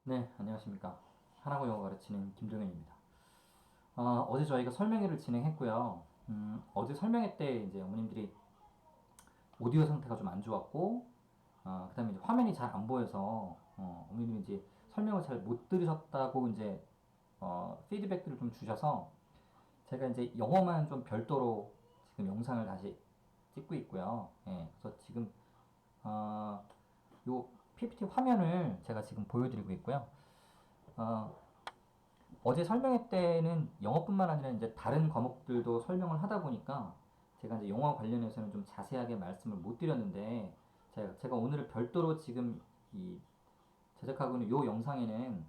네, 안녕하십니까. 하나고 영어 가르치는 김동현입니다. 어제 저희가 설명회를 진행했고요. 어제 설명회 때 이제 어머님들이 오디오 상태가 좀 안 좋았고, 그 다음에 이제 화면이 잘 안 보여서, 어머님들이 이제 설명을 잘 못 들으셨다고 이제, 피드백들을 좀 주셔서, 제가 이제 영어만 좀 별도로 지금 영상을 다시 찍고 있고요. 예, 그래서 지금, 어, 요 PPT 화면을 제가 지금 보여드리고 있고요. 어, 어제 설명회 때는 영어뿐만 아니라 이제 다른 과목들도 설명을 하다 보니까 제가 이제 영어 관련해서는 좀 자세하게 말씀을 못 드렸는데 제가 오늘 별도로 지금 이 제작하고 있는 요 영상에는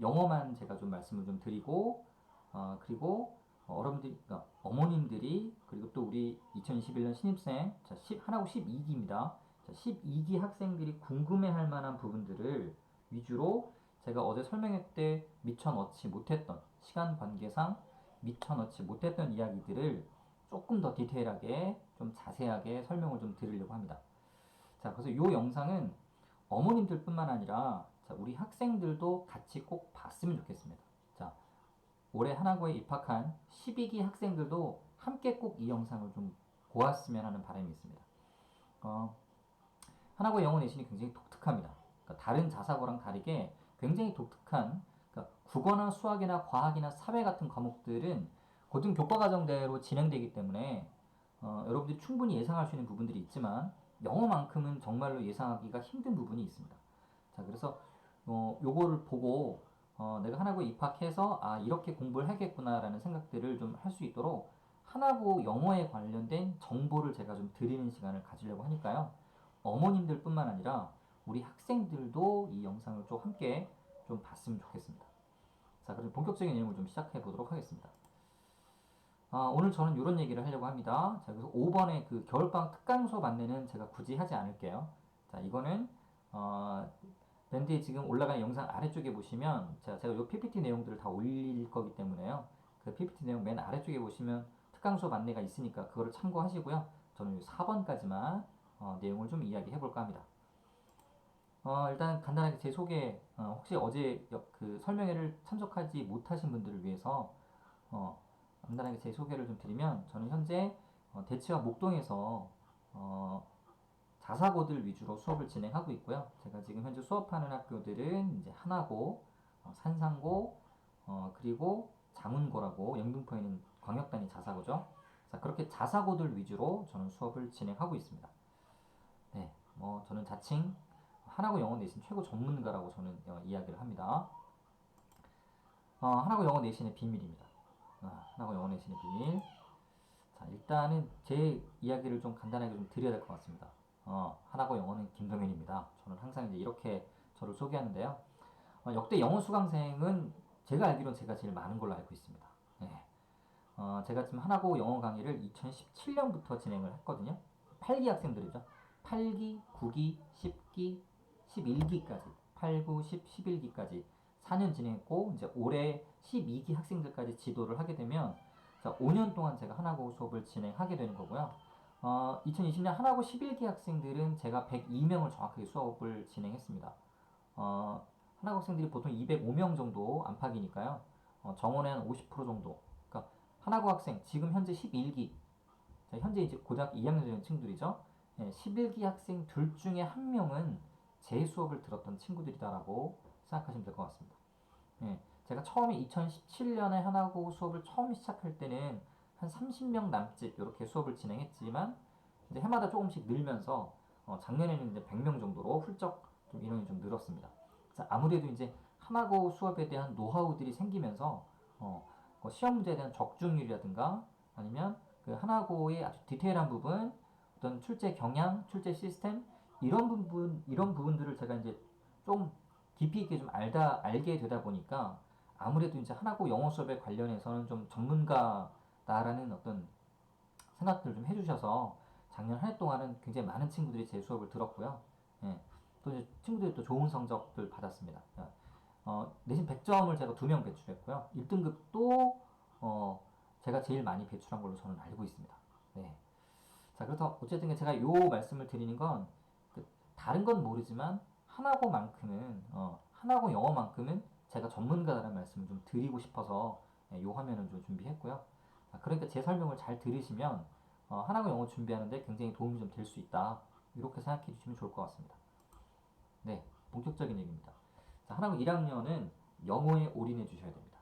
영어만 제가 좀 말씀을 좀 드리고 그리고 여러분들이 그러니까 어머님들이 그리고 또 우리 2021년 신입생 하나고 12기입니다. 자, 12기 학생들이 궁금해할 만한 부분들을 위주로 제가 어제 설명회 때 미처 넣지 못했던 시간 관계상 미처 넣지 못했던 이야기들을 조금 더 디테일하게 좀 자세하게 설명을 좀 드리려고 합니다. 자, 그래서 이 영상은 어머님들뿐만 아니라 자, 우리 학생들도 같이 꼭 봤으면 좋겠습니다. 자, 올해 하나고에 입학한 12기 학생들도 함께 꼭 이 영상을 좀 보았으면 하는 바람이 있습니다. 어, 하나고 영어 내신이 굉장히 독특합니다. 그러니까 다른 자사고랑 다르게 굉장히 독특한 그러니까 국어나 수학이나 과학이나 사회 같은 과목들은 고등 교과과정대로 진행되기 때문에 여러분들이 충분히 예상할 수 있는 부분들이 있지만 영어만큼은 정말로 예상하기가 힘든 부분이 있습니다. 자, 그래서 요거를 보고 내가 하나고에 입학해서 이렇게 공부를 하겠구나라는 생각들을 좀 할 수 있도록 하나고 영어에 관련된 정보를 제가 좀 드리는 시간을 가지려고 하니까요. 어머님들뿐만 아니라 우리 학생들도 이 영상을 좀 함께 좀 봤으면 좋겠습니다. 자, 그럼 본격적인 내용을 좀 시작해 보도록 하겠습니다. 오늘 저는 이런 얘기를 하려고 합니다. 자, 그래서 5번의 그 겨울방학 특강 수업 안내는 제가 굳이 하지 않을게요. 자, 이거는 밴드에 지금 올라가는 영상 아래쪽에 보시면 제가 이 PPT 내용들을 다 올릴 거기 때문에요. 그 PPT 내용 맨 아래쪽에 보시면 특강 수업 안내가 있으니까 그거를 참고하시고요. 저는 이 4번까지만 내용을 좀 이야기해 볼까 합니다. 일단 간단하게 제 소개, 혹시 어제 그 설명회를 참석하지 못하신 분들을 위해서 간단하게 제 소개를 좀 드리면 저는 현재 대치와 목동에서 자사고들 위주로 수업을 진행하고 있고요. 제가 지금 현재 수업하는 학교들은 이제 하나고, 산상고, 그리고 장운고라고 영등포에 있는 광역단위 자사고죠. 자, 그렇게 자사고들 위주로 저는 수업을 진행하고 있습니다. 네, 뭐 저는 자칭 하나고 영어 내신 최고 전문가라고 저는 이야기를 합니다. 하나고 영어 내신의 비밀입니다. 하나고 영어 내신의 비밀. 자, 일단은 제 이야기를 좀 간단하게 좀 드려야 될 것 같습니다. 하나고 영어는 김동현입니다. 저는 항상 이제 이렇게 저를 소개하는데요. 역대 영어 수강생은 제가 알기로는 제가 제일 많은 걸로 알고 있습니다. 네. 제가 지금 하나고 영어 강의를 2017년부터 진행을 했거든요. 8기 학생들이죠. 8기, 9기, 10기, 11기까지. 8, 9, 10, 11기까지 4년 진행했고, 이제 올해 12기 학생들까지 지도를 하게 되면, 자, 5년 동안 제가 하나고 수업을 진행하게 되는 거고요. 2020년 하나고 11기 학생들은 제가 102명을 정확하게 수업을 진행했습니다. 하나고 학생들이 보통 205명 정도 안팎이니까요. 정원의 한 50% 정도. 그러니까 하나고 학생 지금 현재 11기 현재 이제 고등학교 2학년 되는 친구들이죠. 11기 학생 둘 중에 한 명은 제 수업을 들었던 친구들이다라고 생각하시면 될 것 같습니다. 제가 처음에 2017년에 하나고 수업을 처음 시작할 때는 한 30명 남짓 이렇게 수업을 진행했지만 이제 해마다 조금씩 늘면서 작년에는 이제 100명 정도로 훌쩍 좀 인원이 좀 늘었습니다. 자, 아무래도 이제 하나고 수업에 대한 노하우들이 생기면서 시험 문제에 대한 적중률이라든가 아니면 그 하나고의 아주 디테일한 부분, 어떤 출제 경향, 출제 시스템 이런 부분들을 제가 이제 좀 깊이 있게 좀 알게 되다 보니까 아무래도 이제 하나고 영어 수업에 관련해서는 좀 전문가다라는 어떤 생각들을 좀 해주셔서 작년 한 해 동안은 굉장히 많은 친구들이 제 수업을 들었고요. 예. 또 이제 친구들이 또 좋은 성적들 받았습니다. 내신 100점을 제가 2명 배출했고요. 1등급도 제가 제일 많이 배출한 걸로 저는 알고 있습니다. 네. 자, 그래서 어쨌든 제가 요 말씀을 드리는 건 다른 건 모르지만 하나고만큼은 하나고 영어만큼은 제가 전문가라는 말씀을 좀 드리고 싶어서 이 화면을 좀 준비했고요. 그러니까 제 설명을 잘 들으시면 하나고 영어 준비하는데 굉장히 도움이 좀 될 수 있다. 이렇게 생각해 주시면 좋을 것 같습니다. 네, 본격적인 얘기입니다. 자, 하나고 1학년은 영어에 올인해 주셔야 됩니다.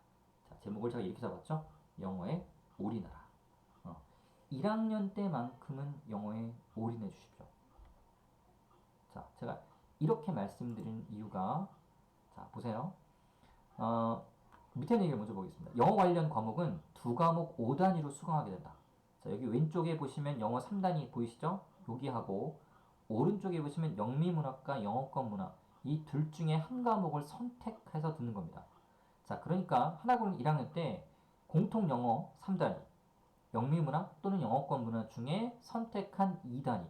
자, 제목을 제가 이렇게 잡았죠? 영어에 올인하라. 1학년 때만큼은 영어에 올인해 주십시오. 자, 제가 이렇게 말씀드린 이유가, 자, 보세요. 밑에 얘기를 먼저 보겠습니다. 영어 관련 과목은 두 과목 5단위로 수강하게 된다. 자, 여기 왼쪽에 보시면 영어 3단위 보이시죠? 여기하고 오른쪽에 보시면 영미문학과 영어권 문학 이 둘 중에 한 과목을 선택해서 듣는 겁니다. 자, 그러니까 하나고는 1학년 때 공통 영어 3단위, 영미문학 또는 영어권 문학 중에 선택한 2단위,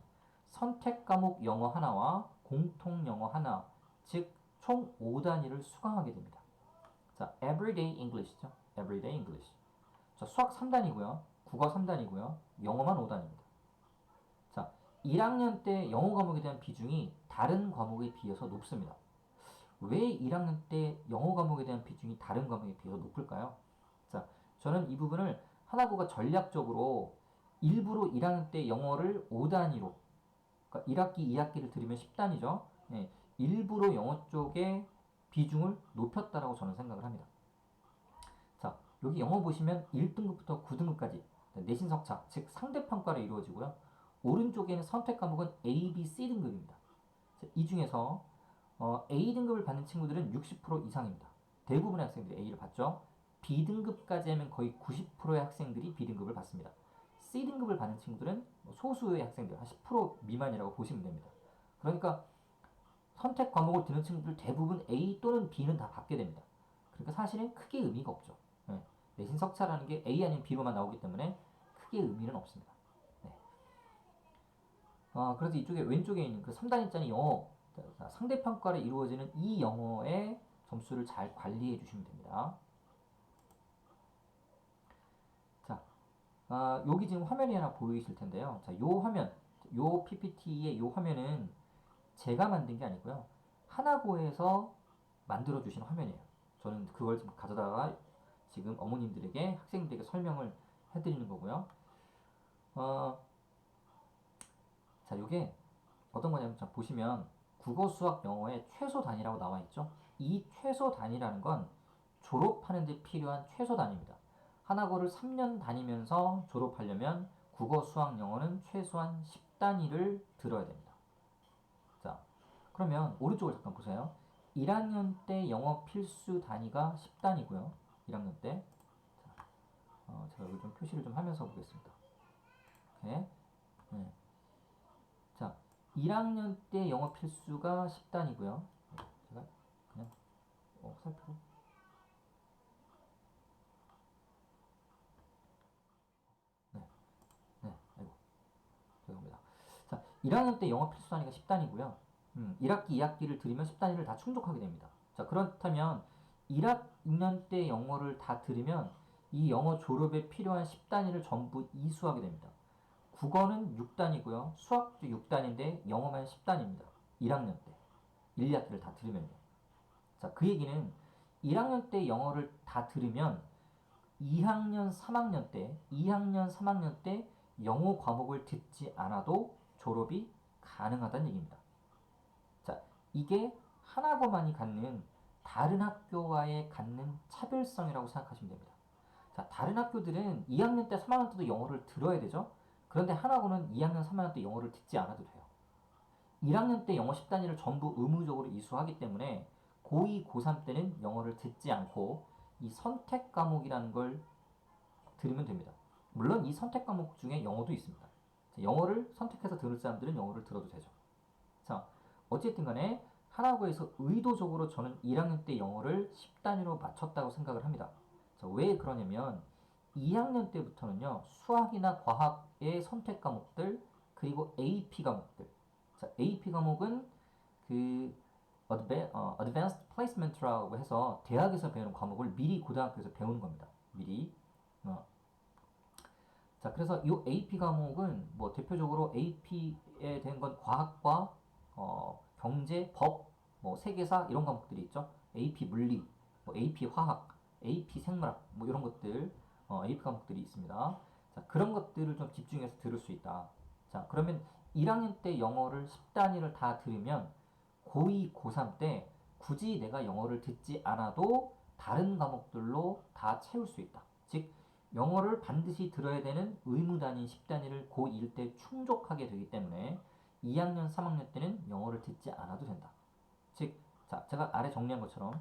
선택 과목 영어 하나와 공통 영어 하나, 즉 총 5단위를 수강하게 됩니다. 자, Everyday English죠. Everyday English. 자, 수학 3단이고요. 국어 3단이고요. 영어만 5단입니다. 자, 1학년 때 영어 과목에 대한 비중이 다른 과목에 비해서 높습니다. 왜 1학년 때 영어 과목에 대한 비중이 다른 과목에 비해서 높을까요? 자, 저는 이 부분을 하나고가 전략적으로 일부러 1학년 때 영어를 5단위로, 그러니까 1학기, 2학기를 들으면 10단위죠. 네, 일부러 영어 쪽에 비중을 높였다라고 저는 생각을 합니다. 자, 여기 영어 보시면 1등급부터 9등급까지 내신 석차, 즉 상대평가로 이루어지고요. 오른쪽에는 선택 과목은 A, B, C 등급입니다. 자, 이 중에서 A 등급을 받는 친구들은 60% 이상입니다. 대부분의 학생들이 A를 받죠. B 등급까지 하면 거의 90%의 학생들이 B 등급을 받습니다. C 등급을 받는 친구들은 소수의 학생들, 한 10% 미만이라고 보시면 됩니다. 그러니까 선택 과목을 듣는 친구들 대부분 A 또는 B는 다 받게 됩니다. 그러니까 사실은 크게 의미가 없죠. 네. 내신 석차라는 게 A 아닌 B로만 나오기 때문에 크게 의미는 없습니다. 네. 그래서 이쪽에 왼쪽에 있는 그 3단위짜리 영어 상대평가를 이루어지는 이 영어의 점수를 잘 관리해 주시면 됩니다. 자, 여기 지금 화면이 하나 보이실 텐데요. 자, 요 화면, 요 PPT의 요 화면은 제가 만든 게 아니고요. 하나고에서 만들어 주신 화면이에요. 저는 그걸 지금 가져다가 지금 어머님들에게 학생들에게 설명을 해드리는 거고요. 자, 요게 어떤 거냐면 자, 보시면 국어, 수학, 영어의 최소 단위라고 나와 있죠. 이 최소 단위라는 건 졸업하는 데 필요한 최소 단위입니다. 하나고를 3년 다니면서 졸업하려면 국어, 수학, 영어는 최소한 10단위를 들어야 됩니다. 자, 그러면 오른쪽을 잠깐 보세요. 1학년 때 영어 필수 단위가 10단이고요. 1학년 때. 자, 제가 여기 좀 표시를 좀 하면서 보겠습니다. 이렇게. 네. 자, 1학년 때 영어 필수가 10단이고요. 제가 그냥 살펴보. 네, 네, 아이고, 죄송합니다. 자, 1학년 때 영어 필수 단위가 10단이고요. 1학기, 2학기를 들으면 10단위를 다 충족하게 됩니다. 자, 그렇다면 1학년 때 영어를 다 들으면 이 영어 졸업에 필요한 10단위를 전부 이수하게 됩니다. 국어는 6단이고요. 수학도 6단인데 영어만 10단입니다. 1학년 때. 1, 2학기를 다 들으면요. 자, 그 얘기는 1학년 때 영어를 다 들으면 2학년, 3학년 때 영어 과목을 듣지 않아도 졸업이 가능하다는 얘기입니다. 자, 이게 하나고만이 갖는 다른 학교와의 갖는 차별성이라고 생각하시면 됩니다. 자, 다른 학교들은 2학년 때, 3학년 때도 영어를 들어야 되죠. 그런데 하나고는 2학년, 3학년 때 영어를 듣지 않아도 돼요. 1학년 때 영어 10단위를 전부 의무적으로 이수하기 때문에 고2, 고3 때는 영어를 듣지 않고 이 선택 과목이라는 걸 들으면 됩니다. 물론 이 선택 과목 중에 영어도 있습니다. 영어를 선택해서 들을 사람들은 영어를 들어도 되죠. 자, 어쨌든 간에 하나고에서 의도적으로 저는 1학년 때 영어를 10단위로 맞췄다고 생각을 합니다. 자, 왜 그러냐면 2학년 때부터는요, 수학이나 과학의 선택 과목들, 그리고 AP 과목들. 자, AP 과목은 그 Advanced Placement라고 해서 대학에서 배우는 과목을 미리 고등학교에서 배우는 겁니다. 미리. 자, 그래서 이 AP 과목은 뭐 대표적으로 AP에 대한 건 과학과 경제, 법, 뭐 세계사 이런 과목들이 있죠. AP 물리, 뭐 AP 화학, AP 생물학 뭐 이런 것들 AP 과목들이 있습니다. 자, 그런 것들을 좀 집중해서 들을 수 있다. 자, 그러면 1학년 때 영어를 10단위를 다 들으면 고2, 고3 때 굳이 내가 영어를 듣지 않아도 다른 과목들로 다 채울 수 있다. 즉 영어를 반드시 들어야 되는 의무단위 10단위를 고1 때 충족하게 되기 때문에 2학년, 3학년 때는 영어를 듣지 않아도 된다. 즉, 자, 제가 아래 정리한 것처럼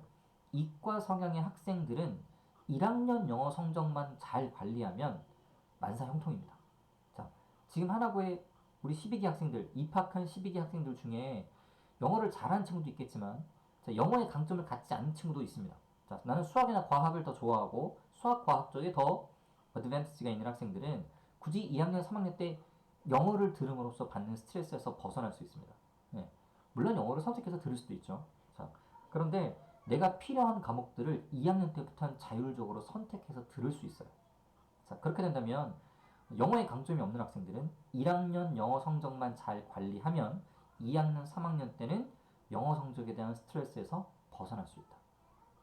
이과 성향의 학생들은 1학년 영어 성적만 잘 관리하면 만사 형통입니다. 자, 지금 하나고의 우리 12기 학생들, 입학한 12기 학생들 중에 영어를 잘하는 친구도 있겠지만 자, 영어의 강점을 갖지 않는 친구도 있습니다. 자, 나는 수학이나 과학을 더 좋아하고 수학, 과학 쪽에 더 어드밴티지가 있는 학생들은 굳이 2학년, 3학년 때 영어를 들음으로써 받는 스트레스에서 벗어날 수 있습니다. 네. 물론 영어를 선택해서 들을 수도 있죠. 자, 그런데 내가 필요한 과목들을 2학년 때부터는 자율적으로 선택해서 들을 수 있어요. 자, 그렇게 된다면 영어에 강점이 없는 학생들은 1학년 영어 성적만 잘 관리하면 2학년, 3학년 때는 영어 성적에 대한 스트레스에서 벗어날 수 있다.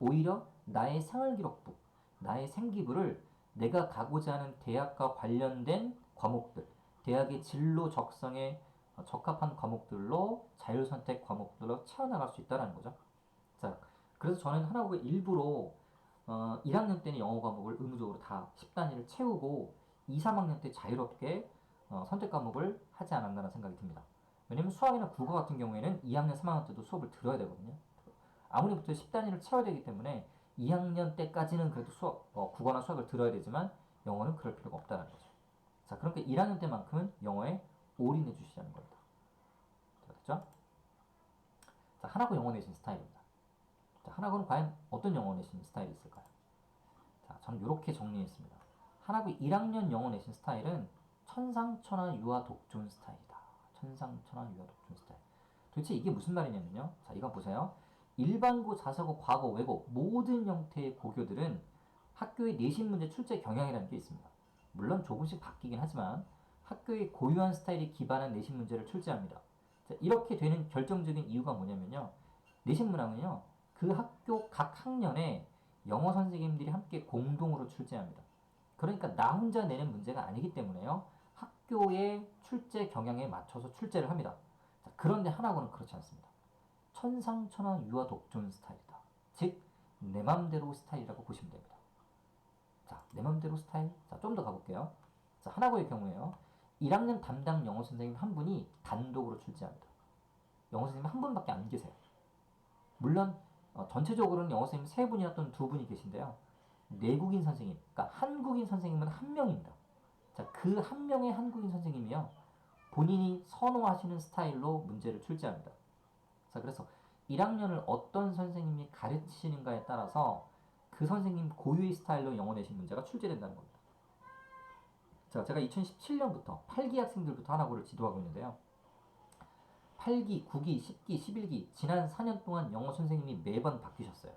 오히려 나의 생활기록부, 나의 생기부를 내가 가고자 하는 대학과 관련된 과목들, 대학의 진로 적성에 적합한 과목들로 자율선택 과목들로 채워나갈 수 있다는 거죠. 자, 그래서 저는 하나고에 일부러 1학년 때는 영어 과목을 의무적으로 다 10단위를 채우고 2, 3학년 때 자유롭게 선택 과목을 하지 않았나라는 생각이 듭니다. 왜냐면 수학이나 국어 같은 경우에는 2학년, 3학년 때도 수업을 들어야 되거든요. 아무리부터 10단위를 채워야 되기 때문에 2학년 때까지는 그래도 국어나 수학을 들어야 되지만 영어는 그럴 필요가 없다는 거죠. 자, 그러니까 1학년 때만큼은 영어에 올인해 주시자는 겁니다. 자, 됐죠? 자, 하나고 영어 내신 스타일입니다. 자, 하나고는 과연 어떤 영어 내신 스타일이 있을까요? 자, 저는 이렇게 정리했습니다. 하나고 1학년 영어 내신 스타일은 천상천하 유아 독존 스타일이다. 천상천하 유아 독존 스타일. 도대체 이게 무슨 말이냐면요. 자, 이거 보세요. 일반고, 자사고, 과거, 외고 모든 형태의 고교들은 학교의 내신 문제 출제 경향이라는 게 있습니다. 물론 조금씩 바뀌긴 하지만 학교의 고유한 스타일이 기반한 내신 문제를 출제합니다. 자, 이렇게 되는 결정적인 이유가 뭐냐면요. 내신 문항은요. 그 학교 각 학년에 영어 선생님들이 함께 공동으로 출제합니다. 그러니까 나 혼자 내는 문제가 아니기 때문에요. 학교의 출제 경향에 맞춰서 출제를 합니다. 자, 그런데 하나고는 그렇지 않습니다. 천상천하 유아 독존 스타일이다. 즉, 내 맘대로 스타일이라고 보시면 됩니다. 자, 내 맘대로 스타일. 자, 좀 더 가볼게요. 자, 하나고의 경우에요. 1학년 담당 영어 선생님 한 분이 단독으로 출제합니다. 영어 선생님 한 분밖에 안 계세요. 물론 전체적으로는 영어 선생님 세 분이나 또는 두 분이 계신데요. 내국인 선생님, 그러니까 한국인 선생님은 한 명입니다. 자, 그 한 명의 한국인 선생님이요. 본인이 선호하시는 스타일로 문제를 출제합니다. 자, 그래서 1학년을 어떤 선생님이 가르치는가에 따라서 그 선생님 고유의 스타일로 영어 내신 문제가 출제된다는 겁니다. 자, 제가 2017년부터 8기 학생들부터 하나고를 지도하고 있는데요. 8기, 9기, 10기, 11기 지난 4년 동안 영어 선생님이 매번 바뀌셨어요.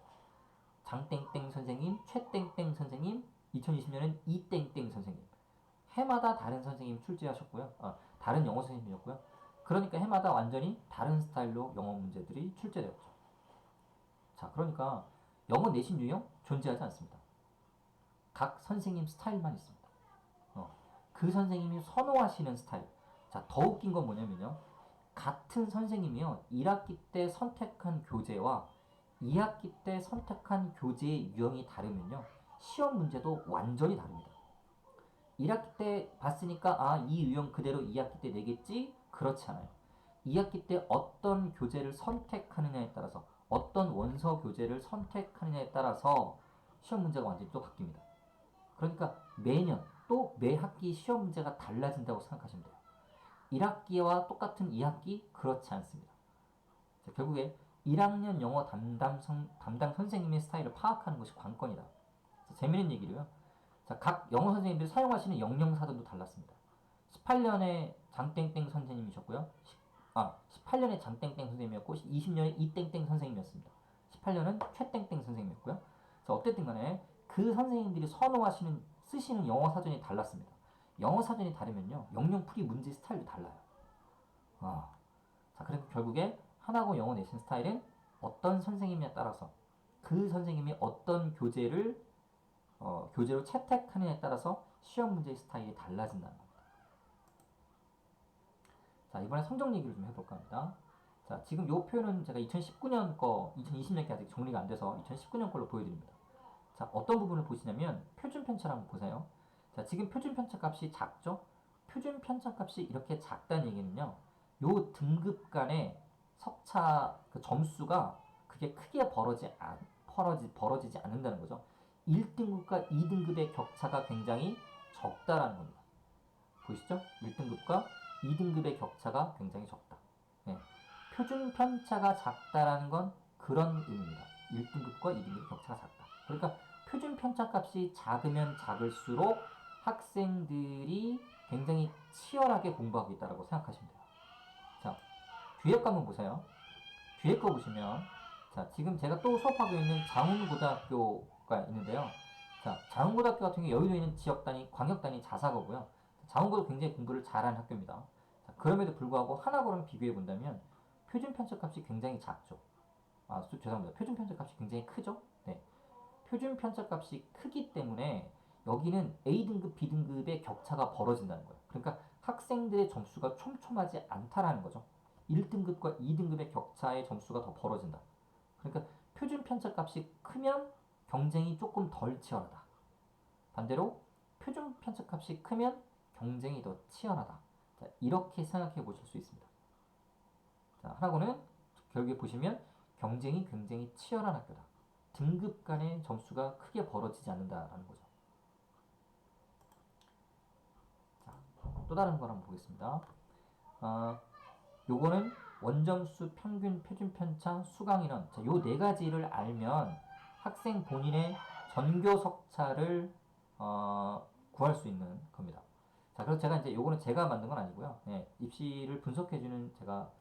장땡땡 선생님, 최땡땡 선생님, 2020년엔 이땡땡 선생님. 해마다 다른 선생님 출제하셨고요. 다른 영어 선생님이었고요. 그러니까 해마다 완전히 다른 스타일로 영어 문제들이 출제되었죠. 자, 그러니까 영어 내신 유형 존재하지 않습니다. 각 선생님 스타일만 있습니다. 그 선생님이 선호하시는 스타일. 자, 더 웃긴 건 뭐냐면요. 같은 선생님이요. 1학기 때 선택한 교재와 2학기 때 선택한 교재의 유형이 다르면요. 시험 문제도 완전히 다릅니다. 1학기 때 봤으니까 이 유형 그대로 2학기 때 내겠지? 그렇지 않아요. 2학기 때 어떤 교재를 선택하느냐에 따라서 어떤 원서 교재를 선택하느냐에 따라서 시험 문제가 완전히 또 바뀝니다. 그러니까 매년 또 매 학기 시험 문제가 달라진다고 생각하시면 돼요. 1학기와 똑같은 2학기? 그렇지 않습니다. 자, 결국에 1학년 영어 담당 선생님의 스타일을 파악하는 것이 관건이다. 자, 재미있는 얘기로요. 자, 각 영어 선생님들이 사용하시는 영영사전도 달랐습니다. 18년에 장땡땡 선생님이셨고요. 18년에 장땡땡 선생님이었고 20년에 이땡땡 선생님이었습니다. 18년은 최땡땡 선생님이었고요. 자, 어쨌든 간에 그 선생님들이 쓰시는 영어 사전이 달랐습니다. 영어 사전이 다르면요. 영영풀이 문제 스타일도 달라요. 자, 그래서 결국에 하나고 영어 내신 스타일은 어떤 선생님에 따라서 그 선생님이 어떤 교재로 채택하느냐에 따라서 시험 문제의 스타일이 달라진다는 겁니다. 자, 이번에 성적 얘기를 좀 해볼까 합니다. 자, 지금 이 표현은 제가 2019년 거, 2020년께 아직 정리가 안 돼서 2019년 걸로 보여드립니다. 자, 어떤 부분을 보시냐면 표준 편차를 한번 보세요. 자, 지금 표준 편차 값이 작죠? 표준 편차 값이 이렇게 작다는 얘기는요. 요 등급 간의 석차 그 점수가 그게 크게 벌어지지 않는다는 거죠. 1등급과 2등급의 격차가 굉장히 적다라는 겁니다. 보이시죠? 1등급과 2등급의 격차가 굉장히 적다. 네. 표준 편차가 작다라는 건 그런 의미입니다. 1등급과 2등급의 격차가 작다. 그러니까 표준 편차 값이 작으면 작을수록 학생들이 굉장히 치열하게 공부하고 있다고 생각하시면 돼요. 자, 뒤에 거 한번 보세요. 뒤에 거 보시면, 자, 지금 제가 또 수업하고 있는 장훈고등학교가 있는데요. 자, 장훈고등학교 같은 경우 여의도에 있는 지역단위, 광역단위 자사고고요. 장훈고도 굉장히 공부를 잘하는 학교입니다. 자, 그럼에도 불구하고 하나고랑 비교해 본다면 표준 편차 값이 굉장히 작죠. 죄송합니다. 표준 편차 값이 굉장히 크죠. 네. 표준 편차 값이 크기 때문에 여기는 A등급, B등급의 격차가 벌어진다는 거예요. 그러니까 학생들의 점수가 촘촘하지 않다라는 거죠. 1등급과 2등급의 격차의 점수가 더 벌어진다. 그러니까 표준 편차 값이 크면 경쟁이 조금 덜 치열하다. 반대로 표준 편차 값이 크면 경쟁이 더 치열하다. 자, 이렇게 생각해 보실 수 있습니다. 자, 하나고는 결국에 보시면 경쟁이 굉장히 치열한 학교다. 등급 간의 점수가 크게 벌어지지 않는다라는 거죠. 자, 또 다른 걸 한번 보겠습니다. 요거는 원점수, 평균, 표준 편차, 수강 인원. 자, 요 네 가지를 알면 학생 본인의 전교 석차를 구할 수 있는 겁니다. 자, 그래서 제가 이제 요거는 제가 만든 건 아니고요. 네, 입시를 분석해주는 제가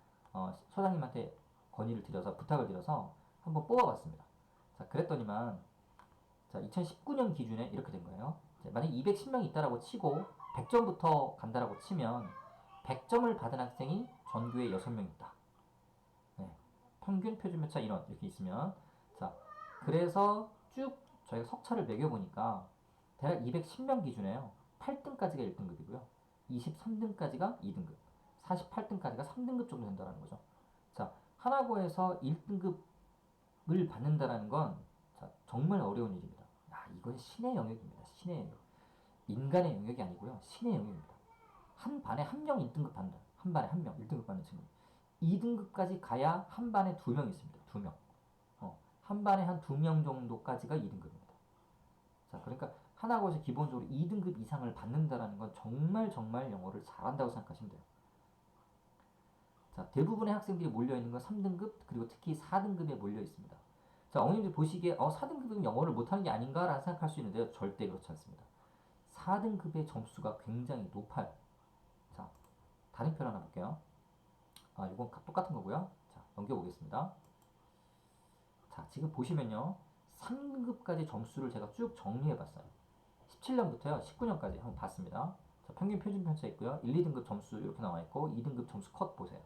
소장님한테 건의를 드려서 부탁을 드려서 한번 뽑아봤습니다. 자, 그랬더니만 자, 2019년 기준에 이렇게 된 거예요. 만약 210명이 있다라고 치고 100점부터 간다라고 치면 100점을 받은 학생이 전교에 6명 있다. 네. 평균 표준 편차 인원 이렇게 있으면 자, 그래서 쭉 저희가 석차를 매겨보니까 대략 210명 기준에요. 8등까지가 1등급이고요. 23등까지가 2등급, 48등까지가 3등급 정도 된다는 거죠. 자, 하나고에서 1등급을 받는다는 건 자, 정말 어려운 일입니다. 이건 신의 영역입니다. 신의 영역. 인간의 영역이 아니고요. 신의 영역입니다. 한 반에 한 명 1등급 받는다. 한 반에 한 명 1등급 받는 친구. 2등급까지 가야 한 반에 2명 있습니다. 2명. 한 반에 한 2명 정도까지가 2등급입니다. 자, 그러니까 하나고에서 기본적으로 2등급 이상을 받는다라는 건 정말 정말 영어를 잘한다고 생각하시면 돼요. 자, 대부분의 학생들이 몰려있는 건 3등급, 그리고 특히 4등급에 몰려 있습니다. 자, 어머님들 보시기에 4등급은 영어를 못하는 게 아닌가라는 생각할 수 있는데요. 절대 그렇지 않습니다. 4등급의 점수가 굉장히 높아요. 자, 다른 표 하나 볼게요. 이건 똑같은 거고요. 자, 넘겨보겠습니다. 자, 지금 보시면요. 3등급까지 점수를 제가 쭉 정리해봤어요. 17년부터요. 19년까지 한번 봤습니다. 자, 평균 표준 편차 있고요. 1, 2등급 점수 이렇게 나와있고 2등급 점수 컷 보세요.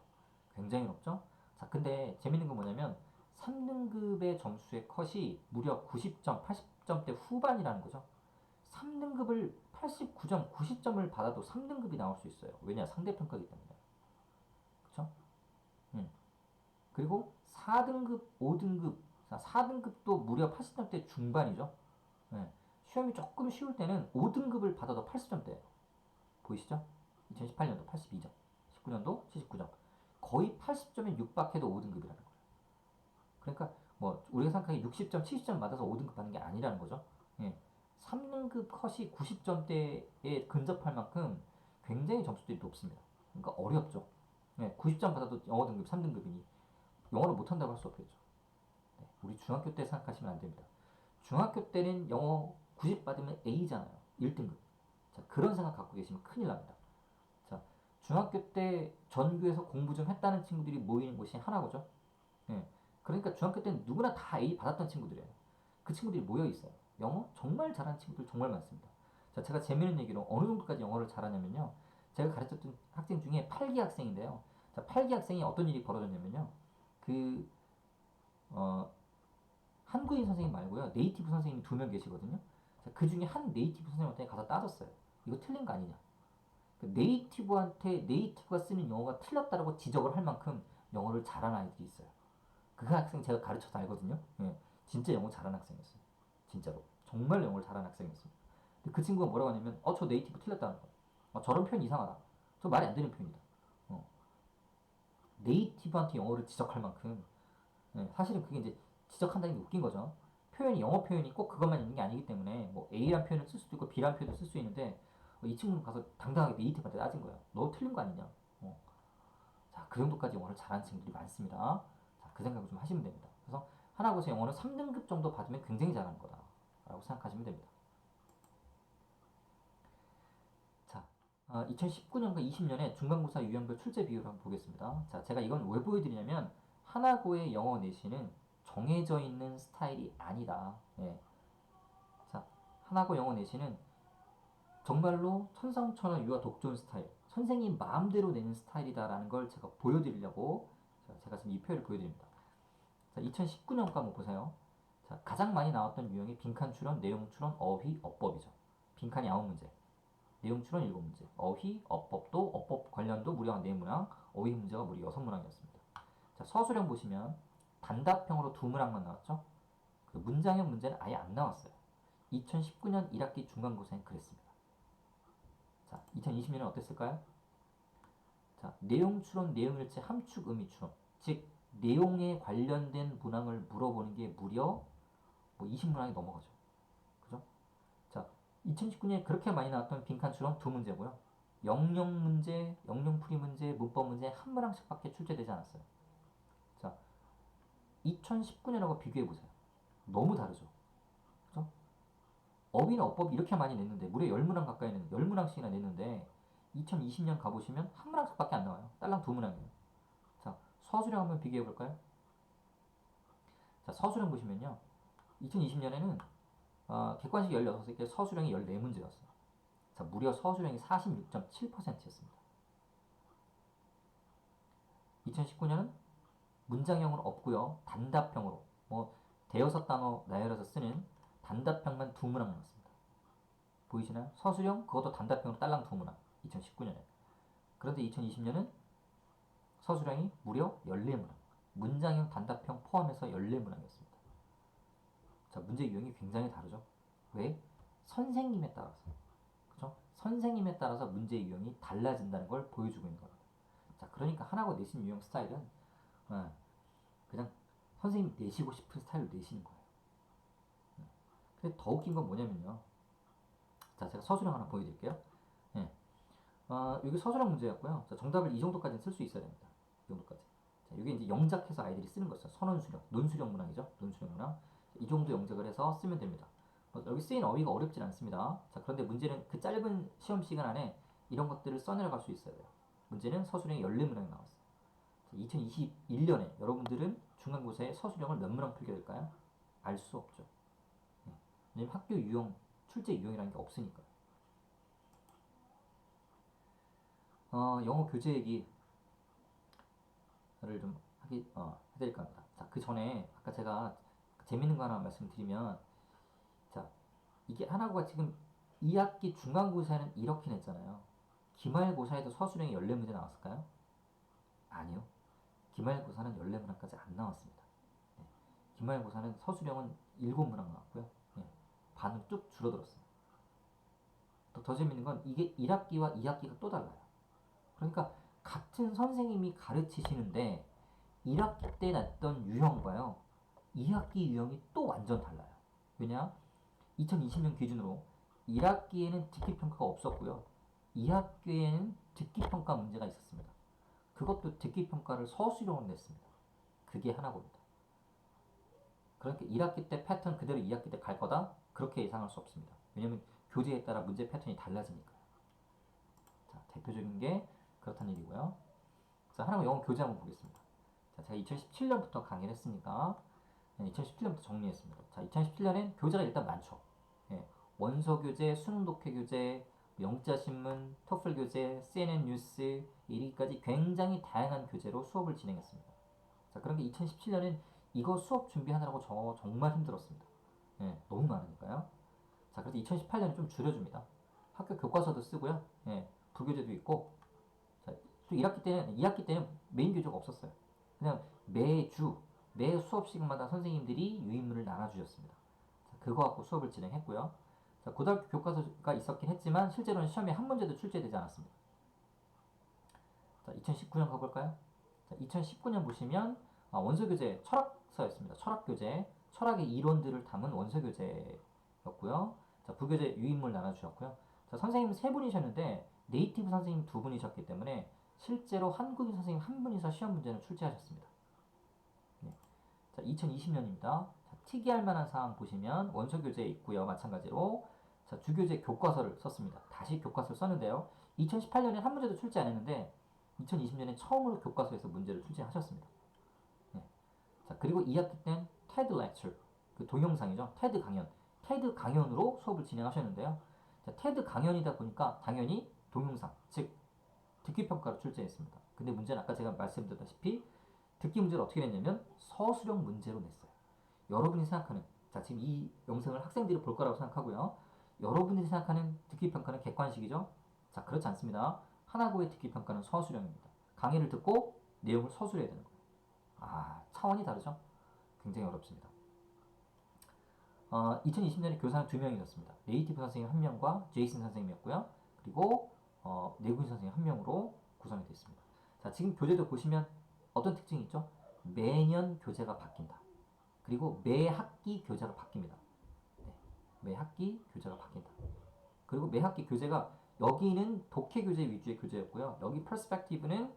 굉장히 높죠? 자, 근데 재밌는 건 뭐냐면 3등급의 점수의 컷이 무려 90점, 80점대 후반이라는 거죠. 3등급을 89점, 90점을 받아도 3등급이 나올 수 있어요. 왜냐? 상대평가이기 때문에. 그쵸? 그리고 4등급, 5등급, 4등급도 무려 80점대 중반이죠. 네. 시험이 조금 쉬울 때는 5등급을 받아도 80점대예요. 보이시죠? 2018년도 82점, 19년도 79점. 거의 80점에 육박해도 5등급이라는 거예요. 그러니까 뭐 우리가 생각하기에 60점, 70점 받아서 5등급 받는 게 아니라는 거죠. 예. 3등급 컷이 90점대에 근접할 만큼 굉장히 점수들이 높습니다. 그러니까 어렵죠. 예. 90점 받아도 영어 등급 3등급이니 영어를 못한다고 할 수 없겠죠. 네. 우리 중학교 때 생각하시면 안 됩니다. 중학교 때는 영어 90 받으면 A잖아요. 1등급. 자, 그런 생각 갖고 계시면 큰일 납니다. 자, 중학교 때 전교에서 공부 좀 했다는 친구들이 모이는 곳이 하나고죠. 예. 그러니까 중학교 때는 누구나 다 A 받았던 친구들이에요. 그 친구들이 모여 있어요. 영어 정말 잘하는 친구들 정말 많습니다. 자, 제가 재미있는 얘기로 어느 정도까지 영어를 잘하냐면요. 제가 가르쳤던 학생 중에 8기 학생인데요. 자, 8기 학생이 어떤 일이 벌어졌냐면요. 그 한국인 선생님 말고요. 네이티브 선생님이 2명 계시거든요. 그 중에 한 네이티브 선생님한테 가서 따졌어요. 이거 틀린 거 아니냐. 네이티브한테 네이티브가 쓰는 영어가 틀렸다라고 지적을 할 만큼 영어를 잘하는 아이들이 있어요. 그 학생 제가 가르쳐서 알거든요. 예, 진짜 영어 잘하는 학생이었어요. 진짜로. 정말 영어를 잘하는 학생이었어요. 근데 그 친구가 뭐라고 하냐면, 저 네이티브 틀렸다는 거예요. 저런 표현 이상하다. 저 말이 안 되는 표현이다. 어, 네이티브한테 영어를 지적할 만큼, 예, 사실은 그게 이제 지적한다는 게 웃긴 거죠. 표현이, 영어 표현이 꼭 그것만 있는 게 아니기 때문에, 뭐 A란 표현을 쓸 수도 있고 B란 표현을 쓸 수 있는데, 이 친구는 가서 당당하게 네이티브한테 따진 거예요. 너 틀린 거 아니냐. 자, 그 정도까지 영어를 잘하는 친구들이 많습니다. 자, 그 생각을 좀 하시면 됩니다. 그래서 하나고사 영어는 3등급 정도 받으면 굉장히 잘하는 거다 라고 생각하시면 됩니다. 자, 2019년과 20년에 중간고사 유형별 출제 비율을 한번 보겠습니다. 자, 제가 이건 왜 보여드리냐면, 하나고의 영어 내신은 정해져 있는 스타일이 아니다. 예. 자, 하나고 영어 내신은 정말로 천상천하 유아 독존 스타일, 선생님 마음대로 내는 스타일이다라는 걸 제가 보여드리려고 제가 지금 이 표를 보여드립니다. 자, 2019년 과목 보세요. 자, 가장 많이 나왔던 유형이 빈칸 추론, 내용 추론, 어휘, 어법이죠. 빈칸이 9문제, 내용 추론 7문제, 어휘, 어법도, 어법 관련도 무려 4문항, 어휘 문제가 무려 6문항이었습니다. 자, 서술형 보시면 단답형으로 2문항만 나왔죠. 그 문장형 문제는 아예 안 나왔어요. 2019년 1학기 중간고사엔 그랬습니다. 자, 2020년은 어땠을까요? 자, 내용 추론, 내용 일치, 함축, 의미 추론. 즉, 내용에 관련된 문항을 물어보는 게 무려 뭐 20문항이 넘어가죠. 그죠? 자, 2019년에 그렇게 많이 나왔던 빈칸 추론 2문제고요. 영영 문제, 영영 풀이 문제, 문법 문제 한 문항씩밖에 출제되지 않았어요. 자, 2019년하고 비교해 보세요. 너무 다르죠. 그죠? 어휘나 어법 이렇게 많이 냈는데 무려 10문항 가까이 냈는데 10문항씩이나 냈는데 2020년 가보시면 한 문항씩밖에 안 나와요. 딸랑 2문항이에요. 자, 서술형 한번 비교해 볼까요? 자, 서술형 보시면요. 2020년에는 객관식 16개, 서술형이 14문제였어요. 자, 무려 서술형이 46.7%였습니다. 2019년은 문장형은 없고요. 단답형으로 뭐 대여섯 단어 나열해서 쓰는 단답형만 2문항 나왔습니다. 보이시나요? 서술형 그것도 단답형으로 딸랑 2문항. 2019년에. 그런데 2020년은 서술형이 무려 14문항. 문장형 단답형 포함해서 14문항이었습니다. 자, 문제 유형이 굉장히 다르죠. 왜? 선생님에 따라서. 그죠? 선생님에 따라서 문제 유형이 달라진다는 걸 보여주고 있는 겁니다. 자, 그러니까 하나고 내신 유형 스타일은 그냥 선생님 내시고 싶은 스타일로 내시는 거예요. 근데 더 웃긴 건 뭐냐면요. 자, 제가 서술형 하나 보여드릴게요. 예. 여기 서술형 문제였고요. 자, 정답을 이 정도까지는 쓸 수 있어야 됩니다. 이 정도까지. 자, 이게 이제 영작해서 아이들이 쓰는 거죠. 선언수령, 논수령 문항이죠. 논수령 문항. 이 정도 영작을 해서 쓰면 됩니다. 여기 쓰인 어휘가 어렵진 않습니다. 자, 그런데 문제는 그 짧은 시험 시간 안에 이런 것들을 써내려갈 수 있어야 돼요. 문제는 서술형이 14문항이 나왔어요. 2021년에 여러분들은 중간고사에 서술형을 몇 문항 풀게 될까요? 알 수 없죠. 왜냐면 학교 유형, 출제 유형이라는 게 없으니까요. 영어 교재 얘기를 좀 해드릴까 합니다. 자, 그 전에 아까 제가 재밌는 거 하나 말씀드리면, 자, 이게 하나고가 지금 2학기 중간고사는 이렇게 냈잖아요. 기말고사에도 서술형이 14문제 나왔을까요? 아니요. 기말고사는 14문항까지 안 나왔습니다. 네. 기말고사는 서술형은 7문항 나왔고요. 네. 반은 쭉 줄어들었어요. 더 재밌는 건 이게 1학기와 2학기가 또 달라요. 그러니까 같은 선생님이 가르치시는데 1학기 때 냈던 유형과요 2학기 유형이 또 완전 달라요. 왜냐? 2020년 기준으로 1학기에는 듣기평가가 없었고요 2학기에는 듣기평가 문제가 있었습니다. 그것도 듣기평가를 서술형으로 냈습니다. 그게 하나입니다. 그러니까 1학기 때 패턴 그대로 2학기 때 갈 거다? 그렇게 예상할 수 없습니다. 왜냐면 교재에 따라 문제 패턴이 달라지니까요. 자, 대표적인 게 그렇다는 얘기고요. 자, 하나만 영어 교재 한번 보겠습니다. 자, 제가 2017년부터 강의를 했으니까 2017년부터 정리했습니다. 자, 2017년엔 교재가 일단 많죠. 예, 원서 교재, 수능 독해 교재, 영자신문, 토플 교재, CNN 뉴스 이리까지 굉장히 다양한 교재로 수업을 진행했습니다. 자, 그런데 2017년엔 이거 수업 준비하느라고 저 정말 힘들었습니다. 예, 너무 많으니까요. 자, 그래서 2018년에 좀 줄여줍니다. 학교 교과서도 쓰고요. 예, 부교재도 있고. 자, 또 2학기 때는 메인 교재가 없었어요. 그냥 매 수업 시간마다 선생님들이 유인물을 나눠주셨습니다. 자, 그거 갖고 수업을 진행했고요. 자, 고등학교 교과서가 있었긴 했지만 실제로는 시험에 한 문제도 출제되지 않았습니다. 자, 2019년 가볼까요? 자, 2019년 보시면 원서 교재 철학서였습니다. 철학 교재, 철학의 이론들을 담은 원서 교재였고요. 자, 부교재 유인물 나눠주셨고요. 자, 선생님 세 분이셨는데 네이티브 선생님 두 분이셨기 때문에 실제로 한국인 선생님 한 분이서 시험 문제는 출제하셨습니다. 네. 자, 2020년입니다. 자, 특이할 만한 사항 보시면 원서 교재에 있고요. 마찬가지로 자, 주교재 교과서를 썼습니다. 다시 교과서를 썼는데요. 2018년에 한 문제도 출제 안 했는데 2020년에 처음으로 교과서에서 문제를 출제하셨습니다. 네. 자, 그리고 2학기 땐 TED lecture, 그 동영상이죠. TED 강연으로 수업을 진행하셨는데요. 자, TED 강연이다 보니까 당연히 동영상, 즉 듣기 평가로 출제했습니다. 근데 문제는 아까 제가 말씀드렸다시피 듣기 문제를 어떻게 냈냐면 서술형 문제로 냈어요. 여러분이 생각하는, 자, 지금 이 영상을 학생들이 볼 거라고 생각하고요. 여러분들이 생각하는 듣기 평가는 객관식이죠. 자, 그렇지 않습니다. 하나고의 듣기 평가는 서술형입니다. 강의를 듣고 내용을 서술해야 되는 거예요. 차원이 다르죠? 굉장히 어렵습니다. 2020년에 교사는 2명이었습니다. 네이티브 선생님 1명과 제이슨 선생님이었고요. 그리고 내국인 선생님 1명으로 구성이 되어 있습니다. 자, 지금 교재도 보시면 어떤 특징이 있죠? 매년 교재가 바뀐다. 그리고 매 학기 교재가 바뀝니다. 네, 매 학기 교재가 바뀐다. 그리고 매 학기 교재가 여기는 독해 교재 위주의 교재였고요. 여기 퍼스펙티브는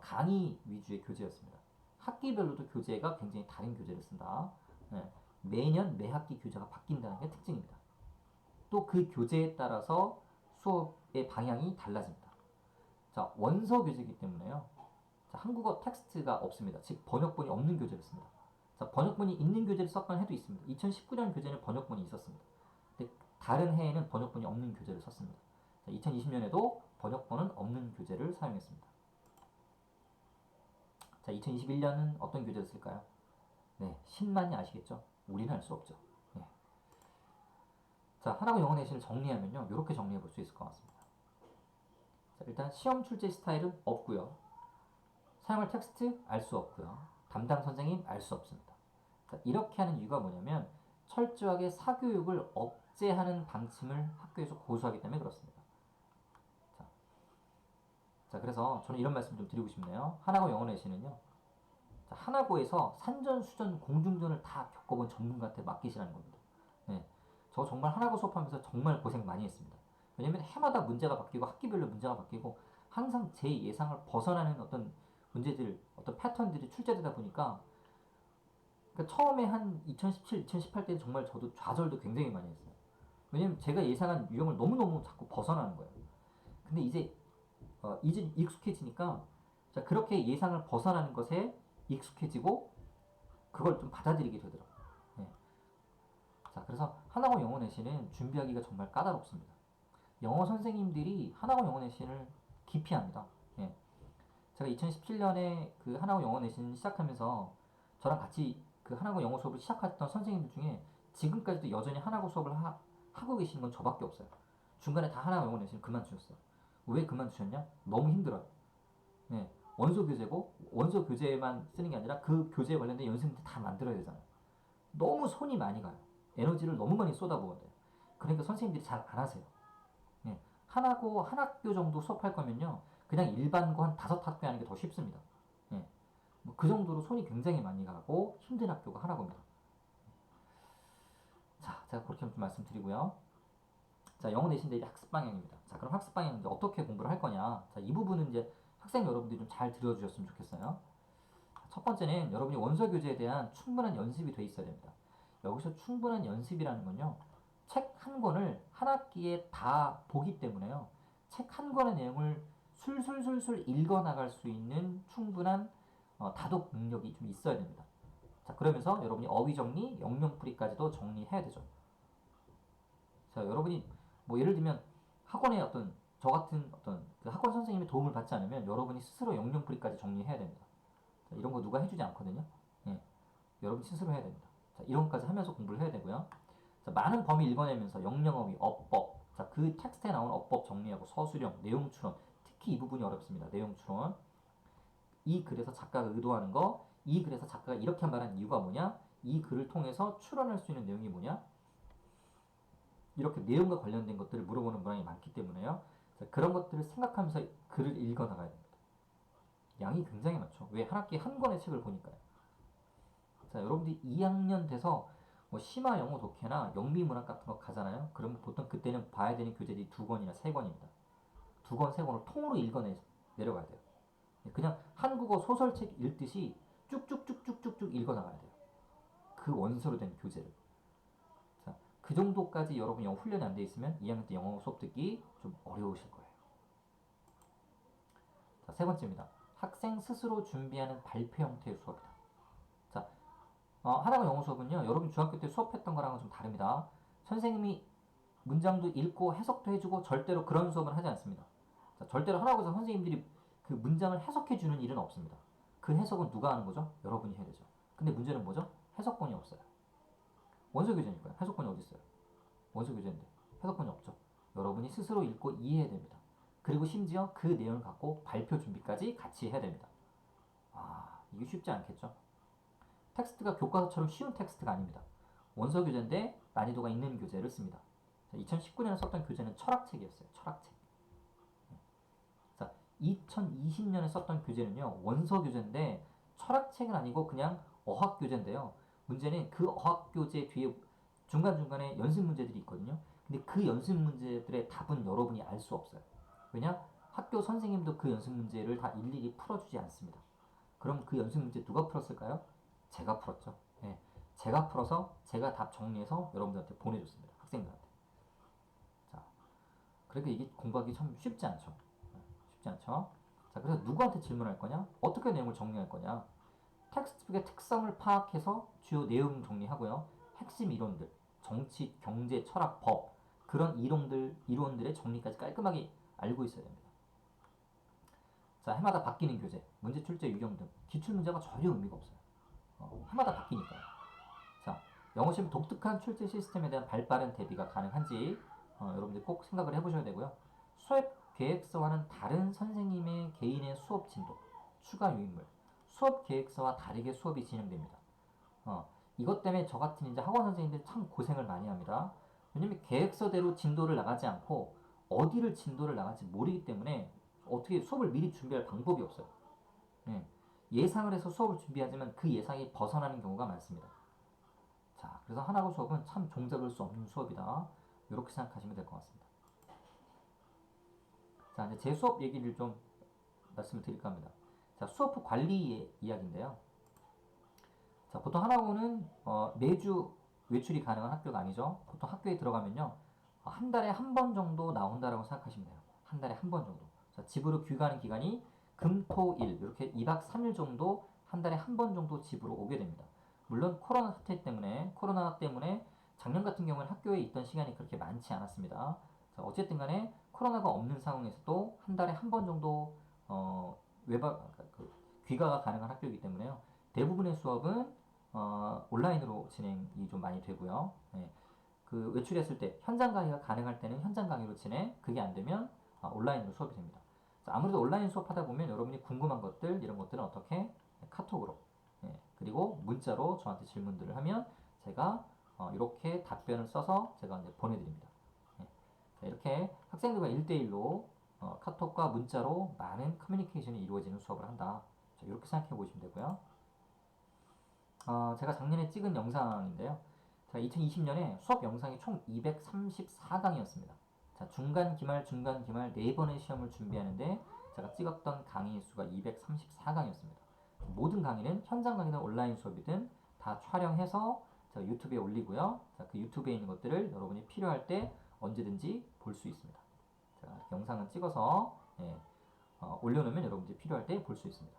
강의 위주의 교재였습니다. 학기별로도 교재가 굉장히 다른 교재를 쓴다. 네, 매년 매 학기 교재가 바뀐다는 게 특징입니다. 또 그 교재에 따라서 수업의 방향이 달라집니다. 자, 원서 교재이기 때문에요. 자, 한국어 텍스트가 없습니다. 즉 번역본이 없는 교재를 씁니다. 자, 번역본이 있는 교재를 썼건 해도 있습니다. 2019년 교재는 번역본이 있었습니다. 근데 다른 해에는 번역본이 없는 교재를 썼습니다. 자, 2020년에도 번역본은 없는 교재를 사용했습니다. 자, 2021년은 어떤 교재를 쓸까요? 네, 신만이 아시겠죠? 우리는 알 수 없죠. 네. 자, 하나고 영어 내신을 정리하면요, 이렇게 정리해 볼 수 있을 것 같습니다. 자, 일단 시험 출제 스타일은 없고요. 사용할 텍스트 알 수 없고요. 담당 선생님 알 수 없습니다. 자, 이렇게 하는 이유가 뭐냐면 철저하게 사교육을 억제하는 방침을 학교에서 고수하기 때문에 그렇습니다. 자, 그래서 저는 이런 말씀 좀 드리고 싶네요. 하나고 영어 내신은요, 자, 하나고에서 산전수전 공중전을 다 겪어본 전문가한테 맡기시라는 겁니다. 네, 저 정말 하나고 수업하면서 정말 고생 많이 했습니다. 왜냐면 해마다 문제가 바뀌고 학기별로 문제가 바뀌고 항상 제 예상을 벗어나는 어떤 문제들, 어떤 패턴들이 출제되다 보니까, 그러니까 처음에 한 2017, 2018 때는 정말 저도 좌절도 굉장히 많이 했어요. 왜냐면 제가 예상한 유형을 너무너무 자꾸 벗어나는 거예요. 근데 이제 익숙해지니까, 자, 그렇게 예상을 벗어나는 것에 익숙해지고 그걸 좀 받아들이게 되더라고요. 네. 자, 그래서 하나고 영어 내신은 준비하기가 정말 까다롭습니다. 영어 선생님들이 하나고 영어 내신을 기피합니다. 예. 제가 2017년에 그 하나고 영어 내신 시작하면서 저랑 같이 그 하나고 영어 수업을 시작했던 선생님들 중에 지금까지도 여전히 하나고 수업을 하고 계시는 건 저밖에 없어요. 중간에 다 하나고 영어 내신을 그만두셨어요. 왜 그만두셨냐? 너무 힘들어요. 예. 원서 교재고 원서 교재만 쓰는 게 아니라 그 교재에 관련된 연습문제 다 만들어야 되잖아요. 너무 손이 많이 가요. 에너지를 너무 많이 쏟아부어야 돼요. 그러니까 선생님들이 잘 안 하세요. 예. 한 학교 정도 수업할 거면요, 그냥 일반고 한 5학교 하는 게 더 쉽습니다. 예. 뭐그 정도로 손이 굉장히 많이 가고 힘든 학교가 하나고입니다. 자, 제가 그렇게 좀 말씀드리고요. 자, 영어 내신대 이제 학습 방향입니다. 자, 그럼 학습 방향 이제 어떻게 공부를 할 거냐? 자, 이 부분은 이제 학생 여러분들이 좀 잘 들어주셨으면 좋겠어요. 첫 번째는 여러분이 원서 교재에 대한 충분한 연습이 돼 있어야 됩니다. 여기서 충분한 연습이라는 건요, 책 한 권을 한 학기에 다 보기 때문에요, 책 한 권의 내용을 술술술술 읽어 나갈 수 있는 충분한 다독 능력이 좀 있어야 됩니다. 자, 그러면서 여러분이 어휘 정리, 영영풀이까지도 정리해야 되죠. 자, 여러분이 뭐 예를 들면 학원에 저 같은 어떤 그 학원 선생님의 도움을 받지 않으면 여러분이 스스로 영영풀이까지 정리해야 됩니다. 자, 이런 거 누가 해주지 않거든요. 예. 여러분 스스로 해야 됩니다. 자, 이런 것까지 하면서 공부를 해야 되고요. 자, 많은 범위 읽어내면서 영영어휘, 어법, 자, 그 텍스트에 나온 어법 정리하고 서술형, 내용 추론, 특히 이 부분이 어렵습니다. 내용 추론. 이 글에서 작가가 의도하는 거, 이 글에서 작가가 이렇게 말한 이유가 뭐냐, 이 글을 통해서 추론할 수 있는 내용이 뭐냐, 이렇게 내용과 관련된 것들을 물어보는 문항이 많기 때문에요. 자, 그런 것들을 생각하면서 글을 읽어 나가야 됩니다. 양이 굉장히 많죠. 왜? 한 학기에 한 권의 책을 보니까요. 자, 여러분들이 2학년 돼서 뭐 심화 영어 독해나 영미문학 같은 거 가잖아요. 그러면 보통 그때는 봐야 되는 교재들이 2권이나 3권입니다. 2권, 3권을 통으로 내려가야 돼요. 그냥 한국어 소설책 읽듯이 쭉쭉쭉쭉쭉쭉 읽어 나가야 돼요. 그 원서로 된 교재를. 자, 그 정도까지 여러분 영어 훈련이 안 돼 있으면 2학년 때 영어 수업 듣기 좀 어려우실 거예요. 자, 세 번째입니다. 학생 스스로 준비하는 발표 형태의 수업이다. 자, 하나가 영어 수업은요, 여러분 중학교 때 수업했던 거랑은 좀 다릅니다. 선생님이 문장도 읽고 해석도 해주고 절대로 그런 수업은 하지 않습니다. 자, 절대로 하라고 해서 선생님들이 그 문장을 해석해주는 일은 없습니다. 그 해석은 누가 하는 거죠? 여러분이 해야 되죠. 근데 문제는 뭐죠? 해석권이 없어요. 원서 교재니까요. 해석권이 어디 있어요? 원서 교재인데 해석권이 없죠. 여러분이 스스로 읽고 이해해야 됩니다. 그리고 심지어 그 내용을 갖고 발표 준비까지 같이 해야 됩니다. 이게 쉽지 않겠죠? 텍스트가 교과서처럼 쉬운 텍스트가 아닙니다. 원서 교재인데 난이도가 있는 교재를 씁니다. 2019년에 썼던 교재는 철학책이었어요. 철학책. 자, 2020년에 썼던 교재는요, 원서 교재인데 철학책은 아니고 그냥 어학 교재인데요. 문제는 그 어학 교재 뒤에 중간중간에 연습 문제들이 있거든요. 근데 그 연습 문제들의 답은 여러분이 알 수 없어요. 왜냐? 학교 선생님도 그 연습 문제를 다 일일이 풀어주지 않습니다. 그럼 그 연습 문제 누가 풀었을까요? 제가 풀었죠. 네. 제가 풀어서 제가 답 정리해서 여러분들한테 보내줬습니다. 학생들한테. 자, 그러니까 이게 공부하기 참 쉽지 않죠. 쉽지 않죠. 자, 그래서 누구한테 질문할 거냐? 어떻게 내용을 정리할 거냐? 텍스트북의 특성을 파악해서 주요 내용 정리하고요. 핵심 이론들, 정치, 경제, 철학, 법 그런 이론들의 정리까지 깔끔하게 알고 있어야 됩니다. 자, 해마다 바뀌는 교재, 문제 출제 유형 등 기출 문제가 전혀 의미가 없어요. 해마다 바뀌니까요. 자, 영어 시험 독특한 출제 시스템에 대한 발빠른 대비가 가능한지 여러분들 꼭 생각을 해보셔야 되고요. 수업 계획서와는 다른 선생님의 개인의 수업 진도, 추가 유인물, 수업 계획서와 다르게 수업이 진행됩니다. 이것 때문에 저 같은 이제 학원 선생님들 참 고생을 많이 합니다. 왜냐면 계획서대로 진도를 나가지 않고 어디를 진도를 나갈지 모르기 때문에 어떻게 수업을 미리 준비할 방법이 없어요. 예. 예상을 해서 수업을 준비하지만 그 예상이 벗어나는 경우가 많습니다. 자, 그래서 하나고 수업은 참 종잡을 수 없는 수업이다. 이렇게 생각하시면 될 것 같습니다. 자, 이제 제 수업 얘기를 좀 말씀을 드릴까 합니다. 자, 수업 후 관리 이야기인데요. 자, 보통 하나고는 매주 외출이 가능한 학교가 아니죠. 보통 학교에 들어가면요, 한 달에 한 번 정도 나온다라고 생각하시면 돼요. 한 달에 한 번 정도. 자, 집으로 귀가하는 기간이 금, 토, 일 이렇게 2박 3일 정도 한 달에 한 번 정도 집으로 오게 됩니다. 물론 코로나 때문에 작년 같은 경우는 학교에 있던 시간이 그렇게 많지 않았습니다. 자, 어쨌든 간에 코로나가 없는 상황에서도 한 달에 한 번 정도 귀가가 가능한 학교이기 때문에요. 대부분의 수업은 온라인으로 진행이 좀 많이 되고요. 네. 그 외출했을 때 현장 강의가 가능할 때는 현장 강의로 진행, 그게 안 되면 온라인으로 수업이 됩니다. 자, 아무래도 온라인 수업하다 보면 여러분이 궁금한 것들 이런 것들은 어떻게 카톡으로 그리고 문자로 저한테 질문들을 하면 제가 이렇게 답변을 써서 제가 이제 보내드립니다. 자, 이렇게 학생들과 1대1로 카톡과 문자로 많은 커뮤니케이션이 이루어지는 수업을 한다. 자, 이렇게 생각해 보시면 되고요. 제가 작년에 찍은 영상인데요. 자, 2020년에 수업 영상이 총 234강이었습니다. 자, 중간, 기말, 4번의 시험을 준비하는데 제가 찍었던 강의 수가 234강이었습니다. 모든 강의는 현장 강의든 온라인 수업이든 다 촬영해서 제가 유튜브에 올리고요. 자, 그 유튜브에 있는 것들을 여러분이 필요할 때 언제든지 볼 수 있습니다. 제가 영상을 찍어서 올려놓으면 여러분들이 필요할 때 볼 수 있습니다.